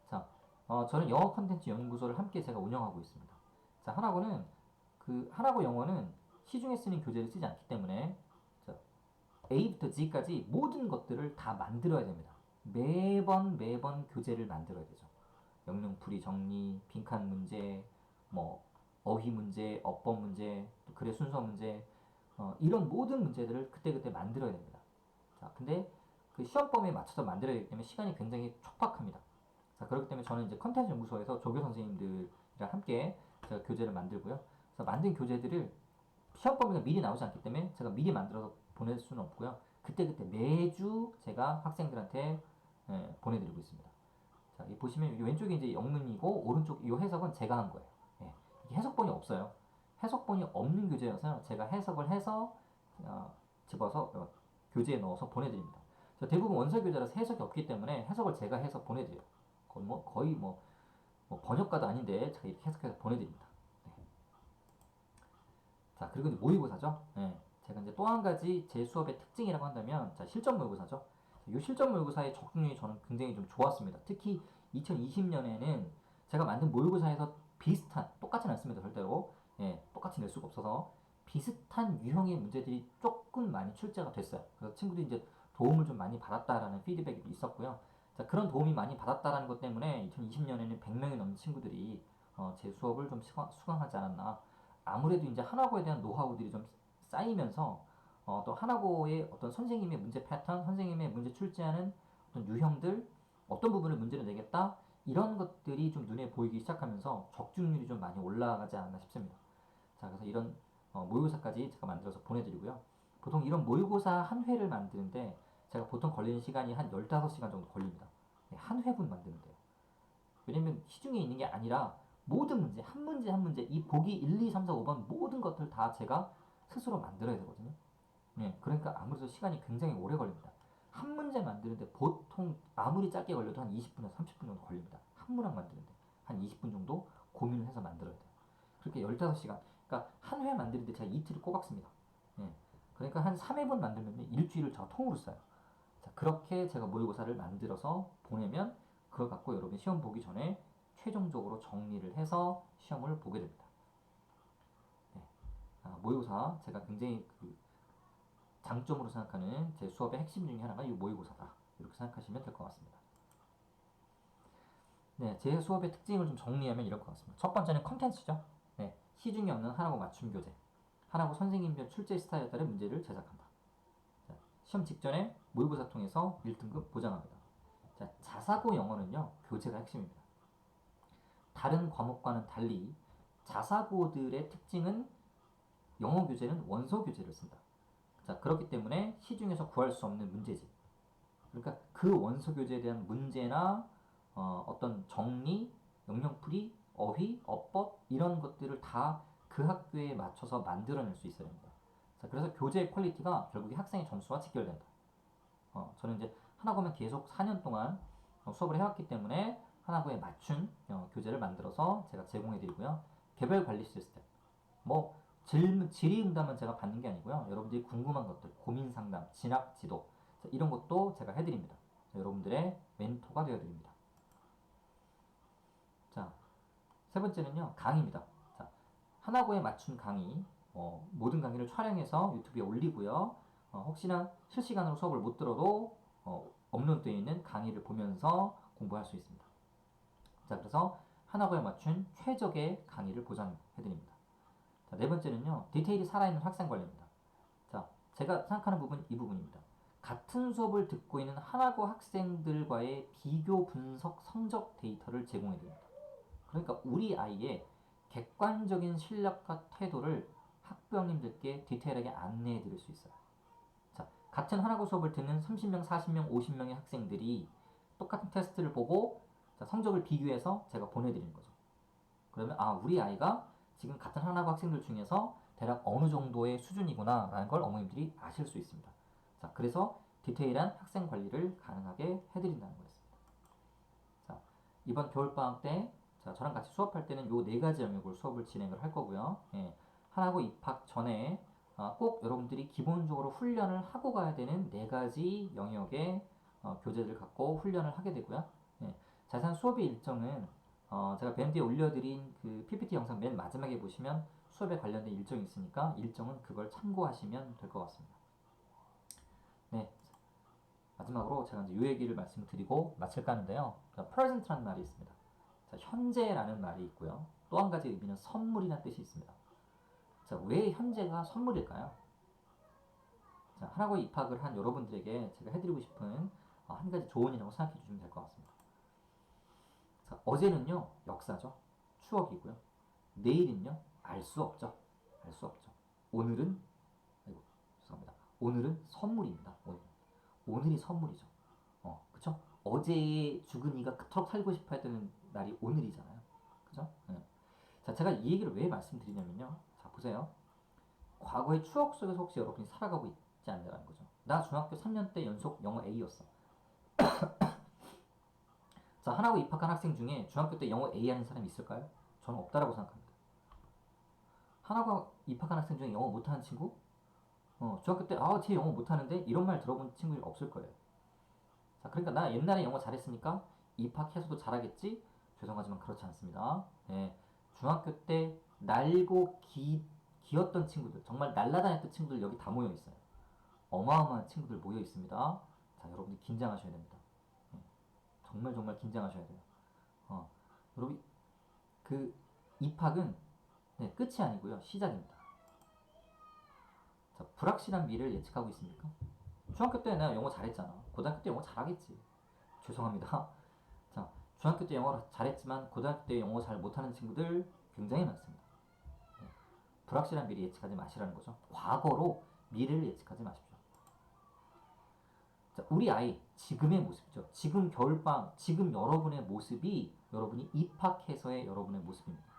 자, 저는 영어 컨텐츠 연구소를 함께 제가 운영하고 있습니다. 자, 하나고 영어는 시중에 쓰는 교재를 쓰지 않기 때문에 자, A부터 G까지 모든 것들을 다 만들어야 됩니다. 매번 교재를 만들어야 되죠. 영영풀이 정리, 빈칸 문제, 뭐 어휘 문제, 어법 문제, 또 글의 순서 문제, 이런 모든 문제들을 그때그때 만들어야 됩니다. 자, 근데 그 시험 범위에 맞춰서 만들어야 되기 때문에 시간이 굉장히 촉박합니다. 자, 그렇기 때문에 저는 이제 컨텐츠 연구소에서 조교 선생님들이랑 함께 제가 교재를 만들고요. 그래서 만든 교재들을 시험 범위가 미리 나오지 않기 때문에 제가 미리 만들어서 보낼 수는 없고요. 그때그때 매주 제가 학생들한테 보내드리고 있습니다. 자, 이 보시면 왼쪽이 이제 영문이고 오른쪽 이 해석은 제가 한 거예요. 예, 이게 해석본이 없어요. 해석본이 없는 교재여서 제가 해석을 해서 집어서 교재에 넣어서 보내드립니다. 대부분 원서 교재라서 해석이 없기 때문에 해석을 제가 해서 보내드려요. 거의 뭐 번역가도 아닌데 제가 이렇게 해석해서 보내드립니다. 네. 자, 그리고 이제 모의고사죠. 네. 제가 이제 또 한 가지 제 수업의 특징이라고 한다면, 자, 실전 모의고사죠. 이 실전 모의고사의 적중률이 저는 굉장히 좀 좋았습니다. 특히 2020년에는 제가 만든 모의고사에서 비슷한, 똑같진 않습니다, 절대로. 예, 똑같이 낼 수가 없어서 비슷한 유형의 문제들이 조금 많이 출제가 됐어요. 그래서 친구들이 이제 도움을 좀 많이 받았다라는 피드백이 있었고요. 자, 그런 도움이 많이 받았다라는 것 때문에 2020년에는 100명이 넘는 친구들이 제 수업을 좀 수강하지 않았나. 아무래도 이제 하나고에 대한 노하우들이 좀 쌓이면서 또 하나고의 어떤 선생님의 문제 패턴, 선생님의 문제 출제하는 어떤 유형들, 어떤 부분을 문제를 내겠다, 이런 것들이 좀 눈에 보이기 시작하면서 적중률이 좀 많이 올라가지 않나 싶습니다. 자, 그래서 이런 모의고사까지 제가 만들어서 보내드리고요. 보통 이런 모의고사 한 회를 만드는데 제가 보통 걸리는 시간이 한 15시간 정도 걸립니다. 네, 한 회분 만드는데요. 왜냐면 시중에 있는 게 아니라 모든 문제, 한 문제 한 문제, 이 보기 1, 2, 3, 4, 5번 모든 것들 다 제가 스스로 만들어야 되거든요. 네, 그러니까 아무래도 시간이 굉장히 오래 걸립니다. 한 문제 만드는데 보통 아무리 짧게 걸려도 한 20분에서 30분 정도 걸립니다. 한 문항 만드는데 한 20분 정도 고민을 해서 만들어야 돼요. 그렇게 15시간, 그러니까 한 회 만드는데 제가 이틀을 꼬박 씁니다. 예, 그러니까 한 3회분 만들면 일주일을 제가 통으로 써요. 자, 그렇게 제가 모의고사를 만들어서 보내면 그걸 갖고 여러분 시험 보기 전에 최종적으로 정리를 해서 시험을 보게 됩니다. 네. 모의고사 제가 굉장히 장점으로 생각하는 제 수업의 핵심 중에 하나가 이 모의고사다. 이렇게 생각하시면 될 것 같습니다. 네, 제 수업의 특징을 좀 정리하면 이럴 것 같습니다. 첫 번째는 컨텐츠죠. 네, 시중에 없는 하나고 맞춤 교재. 하나고 선생님별 출제 스타일에 따른 문제를 제작한다. 자, 시험 직전에 모의고사 통해서 1등급 보장합니다. 자, 자사고 영어는요, 교재가 핵심입니다. 다른 과목과는 달리 자사고들의 특징은 영어 교재는 원서 교재를 쓴다. 자, 그렇기 때문에 시중에서 구할 수 없는 문제집. 그러니까 그 원서 교재에 대한 문제나 어떤 정리, 영영풀이, 어휘, 어법 이런 것들을 다 그 학교에 맞춰서 만들어낼 수 있어야 됩니다. 자, 그래서 교재의 퀄리티가 결국에 학생의 점수와 직결된다. 저는 이제 하나고면 계속 4년 동안 수업을 해왔기 때문에 하나고에 맞춘 교재를 만들어서 제가 제공해드리고요. 개별 관리 시스템, 뭐 질의응답만 제가 받는 게 아니고요. 여러분들이 궁금한 것들, 고민 상담, 진학 지도 이런 것도 제가 해드립니다. 여러분들의 멘토가 되어드립니다. 자, 세 번째는요, 강의입니다. 자, 하나고에 맞춘 강의, 모든 강의를 촬영해서 유튜브에 올리고요. 혹시나 실시간으로 수업을 못 들어도 업로드되어 있는 강의를 보면서 공부할 수 있습니다. 자, 그래서 하나고에 맞춘 최적의 강의를 보장해드립니다. 자, 네 번째는요, 디테일이 살아있는 학생 관리입니다. 자, 제가 생각하는 부분 이 부분입니다. 같은 수업을 듣고 있는 하나고 학생들과의 비교 분석 성적 데이터를 제공해드립니다. 그러니까 우리 아이의 객관적인 실력과 태도를 학부형님들께 디테일하게 안내해 드릴 수 있어요. 자, 같은 하나고 수업을 듣는 30명, 40명, 50명의 학생들이 똑같은 테스트를 보고 자, 성적을 비교해서 제가 보내드리는 거죠. 그러면 우리 아이가 지금 같은 하나고 학생들 중에서 대략 어느 정도의 수준이구나 라는 걸 어머님들이 아실 수 있습니다. 자, 그래서 디테일한 학생 관리를 가능하게 해드린다는 거였습니다. 자, 이번 겨울방학 때 자, 저랑 같이 수업할 때는 요 네 가지 영역을 수업을 진행을 할 거고요. 예, 하나고 입학 전에 꼭 여러분들이 기본적으로 훈련을 하고 가야 되는 네 가지 영역의 교재를 갖고 훈련을 하게 되고요. 예, 자세한 수업의 일정은 제가 밴드에 올려드린 그 PPT 영상 맨 마지막에 보시면 수업에 관련된 일정이 있으니까 일정은 그걸 참고하시면 될 것 같습니다. 네, 마지막으로 제가 이제 요 얘기를 말씀드리고 마칠까 하는데요. present라는 말이 있습니다. 자, 현재라는 말이 있고요. 또 한 가지 의미는 선물이라는 뜻이 있습니다. 자, 왜 현재가 선물일까요? 자, 하나고에 입학을 한 여러분들에게 제가 해드리고 싶은 한 가지 조언이라고 생각해 주시면 될 것 같습니다. 자, 어제는요, 역사죠. 추억이고요. 내일은요, 알 수 없죠. 알 수 없죠. 오늘은, 아이고, 죄송합니다. 오늘은 선물입니다. 오늘이 선물이죠. 그쵸? 어제의 주근이가 그토록 살고 싶어 했던 날이 오늘이잖아요. 그죠? 네. 자, 제가 이 얘기를 왜 말씀드리냐면요. 자, 보세요. 과거의 추억 속에서 혹시 여러분이 살아가고 있지 않냐는 거죠. 나 중학교 3년 때 연속 영어 A였어. 자, 하나고 입학한 학생 중에 중학교 때 영어 A 하는 사람이 있을까요? 저는 없다라고 생각합니다. 하나고 입학한 학생 중에 영어 못하는 친구? 중학교 때, 쟤 영어 못하는데? 이런 말 들어본 친구는 없을 거예요. 자, 그러니까 나 옛날에 영어 잘했으니까 입학해서도 잘하겠지? 죄송하지만 그렇지 않습니다. 예, 중학교 때 날고 기었던 친구들, 정말 날라다녔던 친구들 여기 다 모여 있어요. 어마어마한 친구들 모여 있습니다. 자, 여러분들 긴장하셔야 됩니다. 예, 정말 정말 긴장하셔야 돼요. 여러분, 그 입학은 네, 끝이 아니고요. 시작입니다. 자, 불확실한 미래를 예측하고 있습니까? 중학교 때 내가 영어 잘했잖아. 고등학교 때 영어 잘하겠지. 죄송합니다. 자, 중학교 때 영어 잘했지만 고등학교 때 영어 잘 못하는 친구들 굉장히 많습니다. 네, 불확실한 미래 예측하지 마시라는 거죠. 과거로 미래를 예측하지 마십시오. 자, 우리 아이 지금의 모습이죠. 지금 겨울방, 지금 여러분의 모습이 여러분이 입학해서의 여러분의 모습입니다.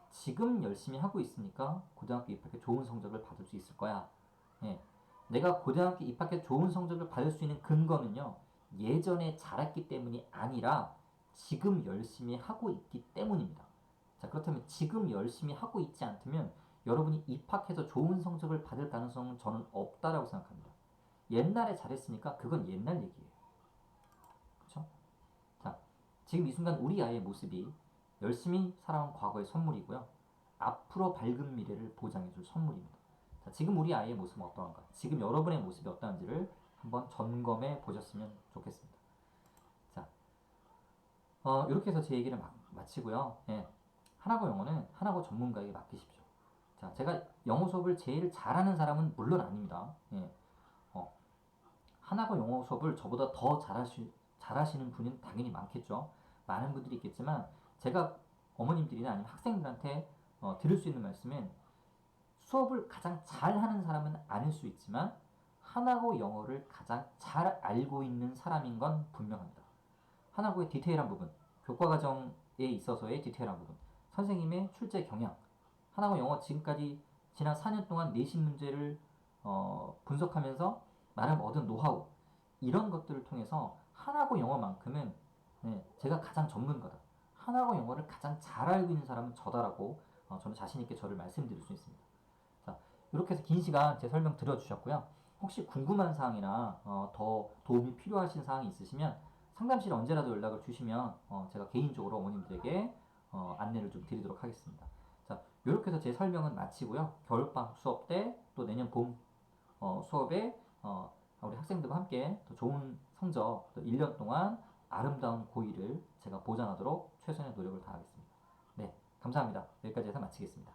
지금 열심히 하고 있으니까 고등학교 입학에 좋은 성적을 받을 수 있을 거야. 예, 내가 고등학교 입학해 좋은 성적을 받을 수 있는 근거는요, 예전에 잘했기 때문이 아니라 지금 열심히 하고 있기 때문입니다. 자, 그렇다면 지금 열심히 하고 있지 않다면 여러분이 입학해서 좋은 성적을 받을 가능성은 저는 없다라고 생각합니다. 옛날에 잘했으니까 그건 옛날 얘기예요. 그렇죠? 자, 지금 이 순간 우리 아이의 모습이 열심히 살아온 과거의 선물이고요. 앞으로 밝은 미래를 보장해줄 선물입니다. 자, 지금 우리 아이의 모습은 어떠한가? 지금 여러분의 모습이 어떠한지를 한번 점검해 보셨으면 좋겠습니다. 자, 이렇게 해서 제 얘기를 마치고요. 예, 하나고 영어는 하나고 전문가에게 맡기십시오. 자, 제가 영어 수업을 제일 잘하는 사람은 물론 아닙니다. 예, 하나고 영어 수업을 저보다 더 잘하시는 분은 당연히 많겠죠. 많은 분들이 있겠지만 제가 어머님들이나 아니면 학생들한테 드릴 수 있는 말씀은 수업을 가장 잘하는 사람은 아닐 수 있지만 하나고 영어를 가장 잘 알고 있는 사람인 건 분명합니다. 하나고의 디테일한 부분, 교과 과정에 있어서의 디테일한 부분, 선생님의 출제 경향, 하나고 영어 지금까지 지난 4년 동안 내신 문제를 분석하면서 나름 얻은 노하우, 이런 것들을 통해서 하나고 영어만큼은 네, 제가 가장 전문가다. 하나고 영어를 가장 잘 알고 있는 사람은 저다라고 저는 자신있게 저를 말씀드릴 수 있습니다. 자, 이렇게 해서 긴 시간 제 설명 들어주셨고요. 혹시 궁금한 사항이나 더 도움이 필요하신 사항이 있으시면 상담실에 언제라도 연락을 주시면 제가 개인적으로 어머님들에게 안내를 좀 드리도록 하겠습니다. 자, 이렇게 해서 제 설명은 마치고요. 겨울방학 수업 때 또 내년 봄 수업에 우리 학생들과 함께 더 좋은 성적, 또 1년 동안 아름다운 고의를 제가 보장하도록 최선의 노력을 다하겠습니다. 네, 감사합니다. 여기까지 해서 마치겠습니다.